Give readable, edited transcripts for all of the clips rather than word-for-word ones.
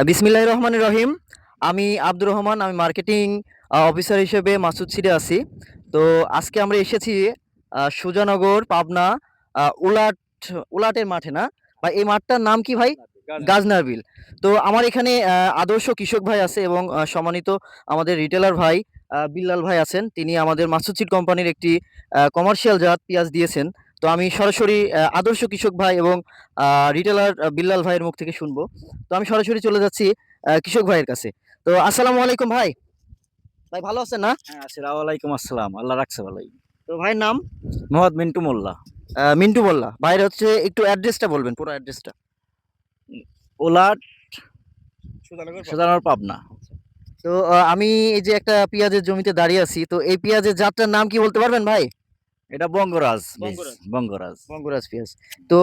বিসমিল্লাহির রহমানির রহিম। আমি আব্দুর রহমান। আমি মার্কেটিং অফিসার হিসেবে মাসুদ সিডে আছি। তো আজকে আমরা এসেছি সুজানগর, পাবনা, উলাট উলাটের মাঠে না ভাই? এই মাঠটার নাম কি ভাই? গাজনার বিল। তো আমার এখানে আদর্শ কৃষক ভাই আছে এবং সম্মানিত আমাদের রিটেলার ভাই বিল্লাল ভাই আছেন। তিনি আমাদের মাসুদ সিড কোম্পানির একটি কমার্শিয়াল জাত পেঁয়াজ দিয়েছেন। তো আমি সরাসরি আদর্শ কৃষক ভাই এবং রিটেলার বিল্লাল ভাইয়ের মুখ থেকে শুনবো। তো আমি সরাসরি চলে যাচ্ছি কৃষক ভাইয়ের কাছে। তো আসসালামু আলাইকুম ভাই। ভাই ভালো আছেন না? হ্যাঁ, ওয়ালাইকুম আসসালাম। আল্লাহ রাখছে ভালোই। তো ভাইয়ের নাম? মোহাম্মদ মিন্টু মোল্লা। মিন্টু মোল্লা। ভাইয়ের হচ্ছে একটু অ্যাড্রেসটা বলবেন, পুরো অ্যাড্রেসটা। ওলাট সুজানার পাবনা। তো আমি এই যে একটা পেঁয়াজের জমিতে দাঁড়িয়ে আছি, তো এই পেঁয়াজের জাতটার নাম কি বলতে পারবেন ভাই? এটা বঙ্গরাজ বীজ। বঙ্গরাজ। বঙ্গরাজ। বঙ্গরাজ পেঁয়াজ। তো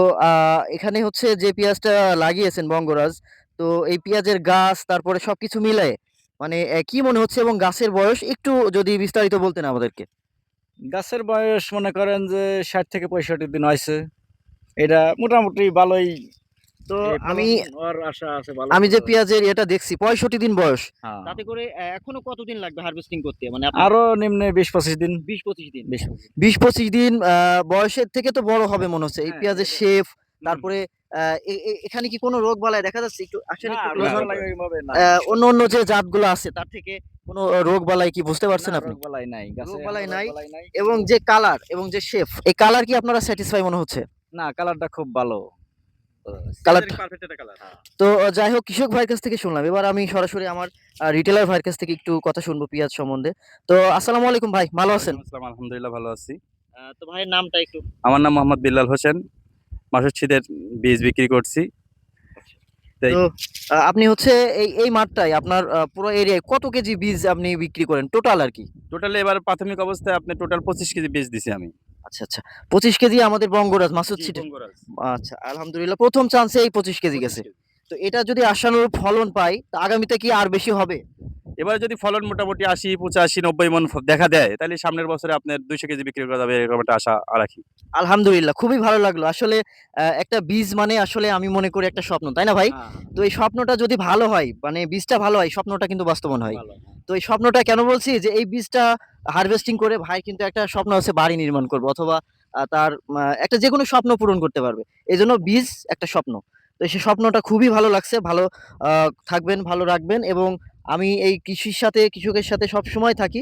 এখানে হচ্ছে যে পেঁয়াজটা লাগিয়েছেন বঙ্গরাজ, তো এই পেঁয়াজের গাছ তারপরে সবকিছু মিলায়ে মানে কি মনে হচ্ছে, এবং গাছের বয়স একটু যদি বিস্তারিত বলতেন আমাদেরকে। গাছের বয়স মনে করেন যে ৬০ থেকে ৬৫ দিন হয়েছে। এটা মোটামুটি ভালোই। তো আমি আমি ওর আশা আছে ভালো আমি যে ফলন। পেঁয়াজের এটা দেখছি ৬৫ দিন বয়স। হ্যাঁ। তাতে করে এখনো কতদিন লাগবে হারভেস্টিং করতে? মানে আরো নিম্নে ২০-২৫ দিন। ২০-২৫ দিন। ২০-২৫ দিন। ২০-২৫ দিন বয়সের থেকে তো বড় হবে মনে হচ্ছে। এই হ্যাঁ, পেঁয়াজের এটা। শেপ, হুম। তারপরে এখানে কি কোনো রোগবালাই দেখা যাচ্ছে? একটু আসেন, না, একটু ক্লোজ হন। রোগবালাই ওইভাবে নাই। অন্য যে জাতগুলো আছে তার থেকে কোনো রোগবালাই কি বুঝতে পারছেন না, আপনি? রোগবালাই নাই। গাছে রোগবালাই এখনো নাই। রোগবালাই নাই। এবং যে কালার এবং যে শেপ, এই কালার কি আপনারা স্যাটিসফাই মনে হচ্ছে? না, কালারটা খুব ভালো। কালারটা পারফেক্ট একটা কালার। হ্যাঁ। তো যাই হোক, কৃষক ভাইয়ের কাছ থেকে শুনলাম। এবার আমি সরাসরি আমার রিটেলার ভাইয়ের কাছ থেকে একটু কথা শুনবো পেঁয়াজ সম্বন্ধে। তো আসসালামু আলাইকুম ভাই, ভালো আছেন? ওয়ালাইকুম আসসালাম। আলহামদুলিল্লাহ ভালো আছি। তো ভাইয়ের নামটা একটু। আমার নাম মোহাম্মদ বিল্লাল হোসেন। মাসুদ বীজ বিক্রি করছি। তাই তো আপনি হচ্ছে এই মাঠটায় আপনার পুরো এরিয়ায় কত কেজি বীজ আপনি বিক্রি করেন টোটাল আরকি? টোটালি এবার প্রাথমিক অবস্থায় আপনি টোটাল ২৫ কেজি বীজ দিছি আমি। আচ্ছা, আচ্ছা। ২৫ কেজি আমাদের বঙ্গরাজ মাসুদ জি, সিডের। বঙ্গরাজ। আচ্ছা, আলহামদুলিল্লাহ ১ম চান্সে এই ২৫ কেজি ২৫ গেছে। কেজি। তো এটা যদি আশানুরূপ ফলন পাই, তো আগামীতে কি আর বেশি হবে? এবার যদি ফলন মোটামুটি ৮০, ৮৫, ৯০ মন দেখা দেয়, তাহলে সামনের বছরে আপনার ২০০ কেজি বিক্রি করা যাবে এরকম একটা আশা রাখি। আলহামদুলিল্লাহ, খুবই ভালো লাগলো। আসলে একটা বীজ মানে আসলে আমি মনে করি একটা স্বপ্ন, তাই না ভাই? হ্যাঁ, তো এই স্বপ্নটা যদি ভালো হয়, মানে বীজটা ভালো হয়, স্বপ্নটা কিন্তু বাস্তবায়ন হয়। ভালো। তো এই স্বপ্নটা কেন বলছি, যে এই বীজটা হারভেস্টিং করে ভাই কিন্তু একটা স্বপ্ন আছে, বাড়ি নির্মাণ করবে, অথবা তার একটা যেকোনো স্বপ্ন পূরণ করতে পারবে। এজন্য বীজ একটা স্বপ্ন। তো সেই স্বপ্নটা খুবই ভালো লাগছে। ভালো থাকবেন, ভালো রাখবেন, এবং আমি এই কৃষকের সাথে সবসময় থাকি।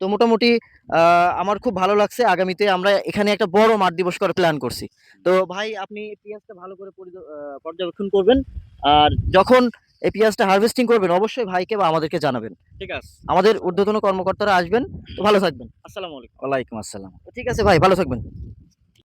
তো মোটামুটি আ আমার খুব ভালো লাগছে। আগামীতে আমরা এখানে একটা বড় মাঠ দিবস করার প্ল্যান করছি। তো ভাই আপনি পেঁয়াজটা ভালো করে পর্যবেক্ষণ করবেন। আর যখন এই পেঁয়াজটা হারভেস্টিং করবেন, অবশ্যই ভাইকে বা আমাদেরকে জানাবেন। ঠিক আছে। আমাদের ঊর্ধ্বতন কর্মকর্তারা আসবেন। তো ভালো থাকবেন। আসসালামু আলাইকুম। ওয়ালাইকুম আসসালাম। ঠিক আছে ভাই, ভালো থাকবেন।